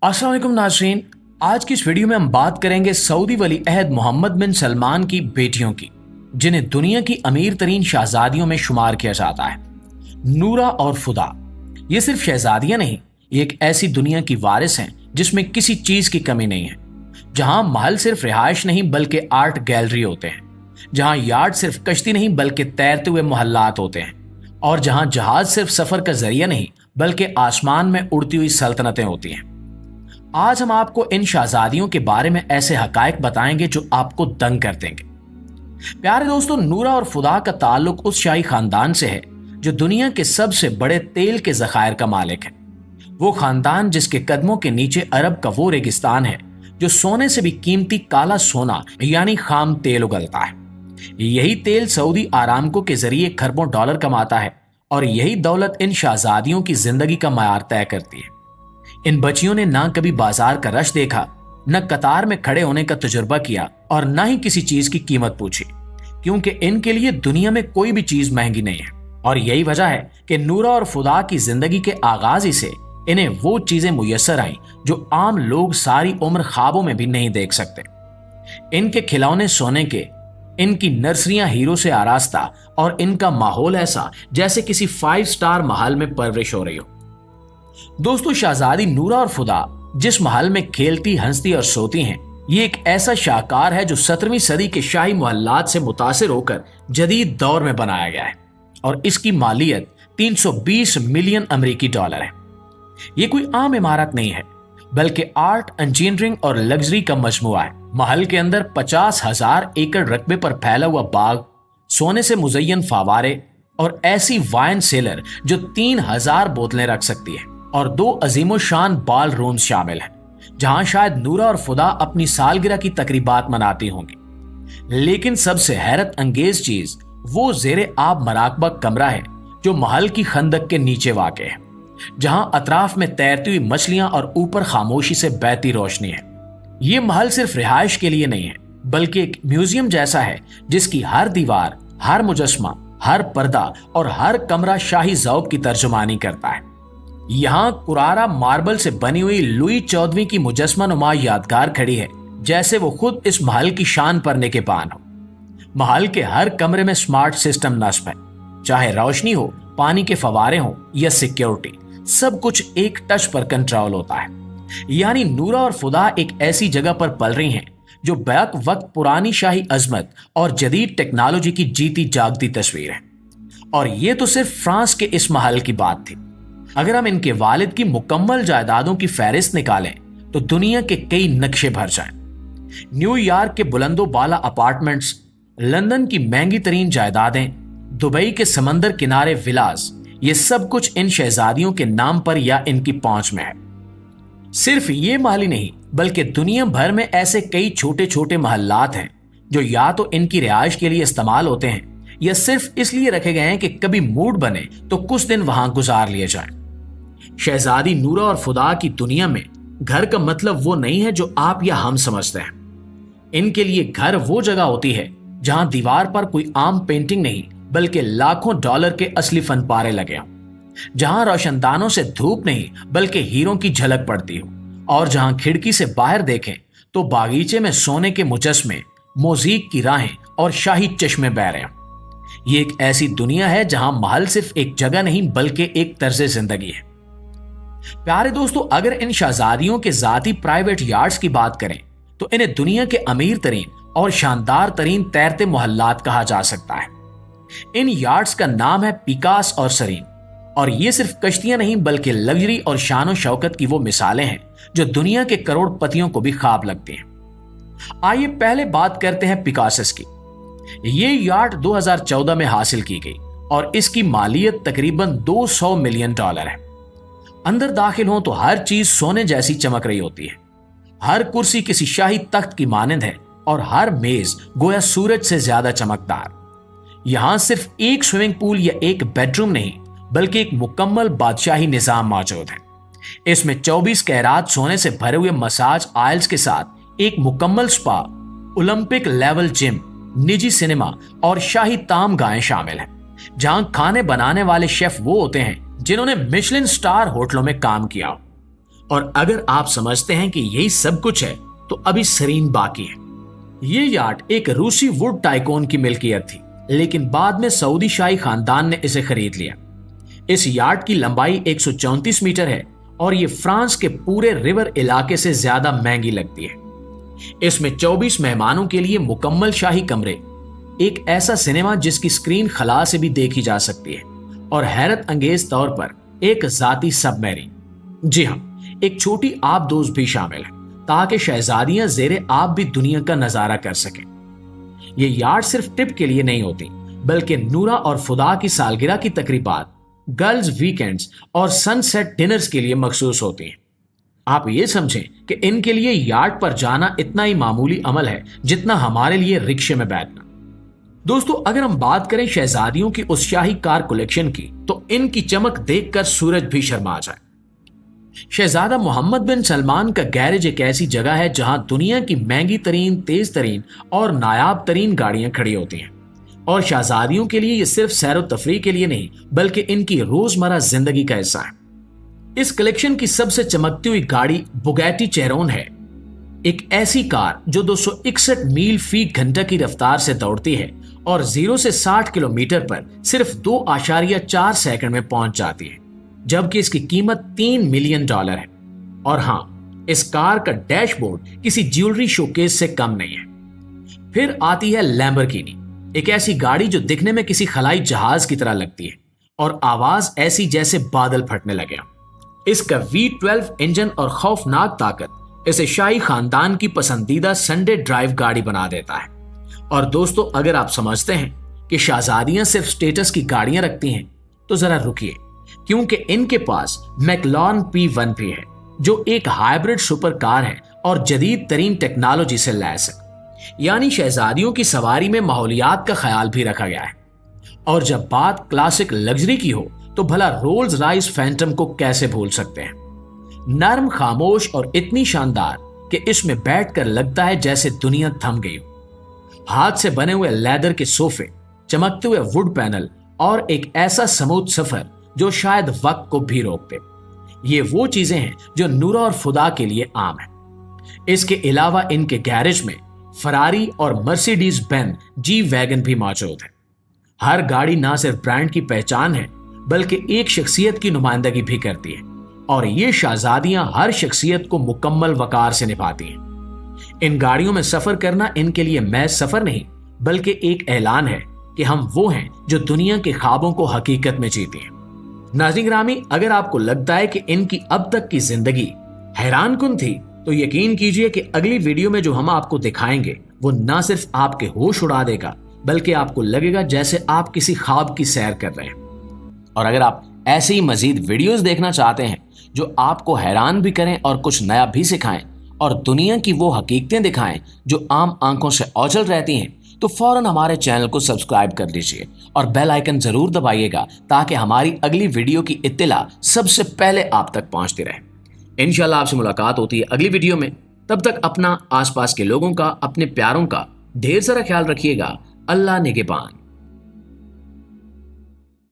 अस्सलाम वालेकुम नाज़रीन, आज की इस वीडियो में हम बात करेंगे सऊदी वली अहद मोहम्मद बिन सलमान की बेटियों की, जिन्हें दुनिया की अमीर तरीन शहजादियों में शुमार किया जाता है। नूरा और फुदा ये सिर्फ शहजादियां नहीं, ये एक ऐसी दुनिया की वारिस हैं जिसमें किसी चीज की कमी नहीं है, जहां महल सिर्फ रिहायश नहीं बल्कि आर्ट गैलरी होते हैं, जहां यार्ड सिर्फ कश्ती नहीं बल्कि तैरते हुए मोहल्लात होते हैं, और जहां जहाज सिर्फ सफर का जरिया नहीं बल्कि आसमान में उड़ती हुई सल्तनतें होती हैं। आज हम आपको इन शहजादियों के बारे में ऐसे हकायक बताएंगे जो आपको दंग कर देंगे। प्यारे दोस्तों, नूरा और फुदा का ताल्लुक उस शाही खानदान से है जो दुनिया के सबसे बड़े तेल के जखायर का मालिक है। वो खानदान जिसके कदमों के नीचे अरब का वो रेगिस्तान है जो सोने से भी कीमती काला सोना यानी खाम तेल उगलता है। यही तेल सऊदी आरामको के जरिए खरबों डॉलर कमाता है और यही दौलत इन शहजादियों की जिंदगी का मयार तय करती है। इन बच्चियों ने ना कभी बाजार का रश देखा, न कतार में खड़े होने का तजुर्बा किया और न ही किसी चीज की कीमत पूछी, क्योंकि इनके लिए दुनिया में कोई भी चीज महंगी नहीं है। और यही वजह है कि नूरा और फुदा की जिंदगी के आगाज ही से इन्हें वो चीजें मुयस्सर आईं जो आम लोग सारी उम्र ख्वाबों में भी नहीं देख सकते। इनके खिलौने सोने के, इनकी नर्सरियां हीरो से आरास्ता और इनका माहौल ऐसा जैसे किसी 5 स्टार महल में परवरिश हो रही हो। दोस्तों, शहजादी नूरा और फुदा जिस महल में खेलती, हंसती और सोती हैं, ये एक ऐसा शाहकार है जो 17वीं सदी के शाही मोहल्लात से मुतासिर होकर जदीद दौर में बनाया गया है और इसकी मालियत 320 मिलियन अमेरिकी डॉलर है। ये कोई आम इमारत नहीं है बल्कि आर्ट, इंजीनियरिंग और लग्जरी का मजमुआ है। महल के अंदर 50,000 एकड़ रकबे पर फैला हुआ बाग, सोने से मुजय्यन फवारे और ऐसी वाइन सेलर जो 3000 बोतलें रख सकती है, और 2 अजीमो शान बाल रूम्स शामिल हैं जहां शायद नूरा और फुदा अपनी सालगिरह की तकरीबात मनाती होंगी। लेकिन सबसे हैरत अंगेज चीज वो जेरे आब मराकबा कमरा है जो महल की खंदक के नीचे वाक़े है, जहां अतराफ में तैरती हुई मछलियां और ऊपर खामोशी से बहती रोशनी है। ये महल सिर्फ रिहायश के लिए नहीं है बल्कि एक म्यूजियम जैसा है जिसकी हर दीवार, हर मुजस्मा, हर पर्दा और हर कमरा शाही ज़ौक़ की तर्जुमानी करता है। यहाँ कुरारा मार्बल से बनी हुई लुई 14वीं की मुजस्मा नुमा यादगार खड़ी है, जैसे वो खुद इस महल की शान पर निगहबान हो। महल के हर कमरे में स्मार्ट सिस्टम नस्ब है, चाहे रोशनी हो, पानी के फवारे हो या सिक्योरिटी, सब कुछ एक टच पर कंट्रोल होता है। यानी नूरा और फुदा एक ऐसी जगह पर पल रही हैं जो बैक वक्त पुरानी शाही अजमत और जदीद टेक्नोलॉजी की जीती जागती तस्वीर है। और ये तो सिर्फ फ्रांस के इस महल की बात थी। अगर हम इनके वालिद की मुकम्मल जायदादों की फहरिस्त निकालें तो दुनिया के कई नक्शे भर जाएं। न्यूयॉर्क के बुलंदो बाला अपार्टमेंट्स, लंदन की महंगी तरीन जायदादें, दुबई के समंदर किनारे विलास, ये सब कुछ इन शहजादियों के नाम पर या इनकी पहुंच में है। सिर्फ ये महल ही नहीं बल्कि दुनिया भर में ऐसे कई छोटे छोटे महल्लात हैं जो या तो इनकी रिहाइश के लिए इस्तेमाल होते हैं या सिर्फ इसलिए रखे गए हैं कि कभी मूड बने तो कुछ दिन वहां गुजार लिए जाएं। शहजादी नूरा और फुदा की दुनिया में घर का मतलब वो नहीं है जो आप या हम समझते हैं। इनके लिए घर वो जगह होती है जहां दीवार पर कोई आम पेंटिंग नहीं बल्कि लाखों डॉलर के असली फनपारे लगे हों, जहां रोशनदानों से धूप नहीं बल्कि हीरों की झलक पड़ती हो, और जहां खिड़की से बाहर देखें तो बागीचे में सोने के मुजस्मे, मोज़ीक की राहें और शाही चश्मे बह रहे हों। ये एक ऐसी दुनिया है जहां महल सिर्फ एक जगह नहीं बल्कि एक तर्ज जिंदगी है। प्यारे दोस्तों, अगर इन शहजादियों के जाती प्राइवेट यार्ड्स की बात करें तो इन्हें दुनिया के अमीर तरीन और शानदार तरीन तैरते मोहल्लात कहा जा सकता है। इन यार्ड्स का नाम है पिकास और सरीन, और ये सिर्फ कश्तियां नहीं बल्कि लग्जरी और शानो शौकत की वो मिसालें हैं जो दुनिया के करोड़पतियों को भी ख्वाब लगती हैं। आइए पहले बात करते हैं पिकासस की। ये यार्ड 2014 में हासिल की गई और इसकी मालियत तकरीबन 200 मिलियन डॉलर है। अंदर दाखिल हो तो हर चीज सोने जैसी चमक रही होती है। हर कुर्सी किसी शाही तख्त की मानंद है और हर मेज गोया सूरज से ज्यादा चमकदार। यहां सिर्फ एक स्विमिंग पूल या एक बेडरूम नहीं बल्कि एक मुकम्मल बादशाही निजाम मौजूद है। इसमें 24 कैरात सोने से भरे हुए मसाज आयल्स के साथ एक मुकम्मल स्पा, ओलंपिक लेवल जिम, निजी सिनेमा और शाही तामगाहें शामिल हैं, जहां खाने बनाने वाले शेफ वो होते हैं जिन्होंने मिशेलिन स्टार होटलों में काम किया। और अगर आप समझते हैं कि यही सब कुछ है तो अभी सरीन बाकी है। ये याट एक रूसी वुड टाइकोन की मिल्कियत थी, लेकिन बाद में सऊदी शाही खानदान ने इसे खरीद लिया। इस याट की लंबाई 134 मीटर है और ये फ्रांस के पूरे रिवर इलाके से ज्यादा महंगी लगती है। इसमें 24 मेहमानों के लिए मुकम्मल शाही कमरे, एक ऐसा सिनेमा जिसकी स्क्रीन खला से भी देखी जा सकती है, और हैरत अंगेज तौर पर एक जाती सबमरीन, जी हाँ, एक छोटी आबदोज भी शामिल है, ताकि शहजादियां जेरे आब भी दुनिया का नजारा कर सकें। ये यार्ड सिर्फ टिप के लिए नहीं होती, बल्कि नूरा और फुदा की सालगिरह की तकरीबात, गर्ल्स वीकेंड्स और सनसेट डिनर्स के लिए मखसूस होती हैं। आप ये समझें कि इनके लिए यार्ड पर जाना इतना ही मामूली अमल है जितना हमारे लिए रिक्शे में बैठना। दोस्तों, अगर हम बात करें शहजादियों की उस शाही कार कलेक्शन की, तो इनकी चमक देखकर सूरज भी शर्मा जाए। शहजादा मोहम्मद बिन सलमान का गैरेज एक ऐसी जगह है जहां दुनिया की महंगी तरीन, तेज तरीन और नायाब तरीन गाड़ियां खड़ी होती हैं, और शहजादियों के लिए ये सिर्फ सैर व तफरीह के लिए नहीं, बल्कि इनकी रोजमर्रा जिंदगी का हिस्सा है। इस कलेक्शन की सबसे चमकती हुई गाड़ी बुगैटी चेरोन है, एक ऐसी कार जो 261 मील फी घंटा की रफ्तार से दौड़ती है और 0 से 60 किलोमीटर पर सिर्फ 2.4 सेकंड में पहुंच जाती है, जबकि इसकी कीमत $3 मिलियन है। और हाँ, इस कार का डैशबोर्ड किसी ज्वेलरी शोकेस से कम नहीं है। फिर आती है लैम्बोर्गिनी, एक ऐसी गाड़ी जो दिखने में किसी खलाई जहाज की तरह लगती है और आवाज ऐसी जैसे बादल फटने लगे। इसका V12 इंजन और खौफनाक ताकत इसे शाही खानदान की पसंदीदा संडे ड्राइव गाड़ी बना देता है। और दोस्तों, अगर आप समझते हैं कि शहजादियां सिर्फ स्टेटस की गाड़ियां रखती हैं, तो जरा रुकिए, क्योंकि इनके पास मैक्लॉन P1 भी है, जो एक हाइब्रिड सुपर कार है और जदीद तरीन टेक्नोलॉजी से लैस है। यानी शहजादियों की सवारी में माहौलियात का ख्याल भी रखा गया है। और जब बात क्लासिक लग्जरी की हो, तो भला रोल्स रॉयस फैंटम को कैसे भूल सकते हैं। नर्म, खामोश और इतनी शानदार कि इसमें बैठकर लगता है जैसे दुनिया थम गई हो। हाथ से बने हुए लेदर के सोफे, चमकते हुए वुड पैनल और एक ऐसा स्मूथ सफर जो शायद वक्त को भी रोक दे, ये वो चीजें हैं जो नूरा और फुदा के लिए आम है। इसके अलावा इनके गैरेज में फरारी और मर्सिडीज बेंज जी वैगन भी मौजूद है। हर गाड़ी ना सिर्फ ब्रांड की पहचान है, बल्कि एक शख्सियत की नुमाइंदगी भी करती है, और ये शहजादियां हर शख्सियत को मुकम्मल वकार से निभाती हैं। इन गाड़ियों में सफर करना इनके लिए महज सफर नहीं, बल्कि एक ऐलान है कि हम वो हैं जो दुनिया के ख्वाबों को हकीकत में जीते हैं। नाज़रीन ग्रामी, अगर आपको लगता है कि इनकी अब तक की जिंदगी हैरानकुन थी, तो यकीन कीजिए कि अगली वीडियो में जो हम आपको दिखाएंगे वो ना सिर्फ आपके होश उड़ा देगा, बल्कि आपको लगेगा जैसे आप किसी ख्वाब की सैर कर रहे हैं। और अगर आप ऐसे ही मजीद वीडियोस देखना चाहते हैं जो आपको हैरान भी करें और कुछ नया भी सिखाएं और दुनिया की वो हकीकतें दिखाएं जो आम आंखों से ओझल रहती हैं, तो फौरन हमारे चैनल को सब्सक्राइब कर लीजिए और बेल आइकन जरूर दबाइएगा, ताकि हमारी अगली वीडियो की इत्तिला सबसे पहले आप तक पहुंचती रहे। इंशाल्लाह आपसे मुलाकात होती है अगली वीडियो में। तब तक अपना, आसपास के लोगों का, अपने प्यारों का ढेर सारा ख्याल रखिएगा। अल्लाह निगहबान।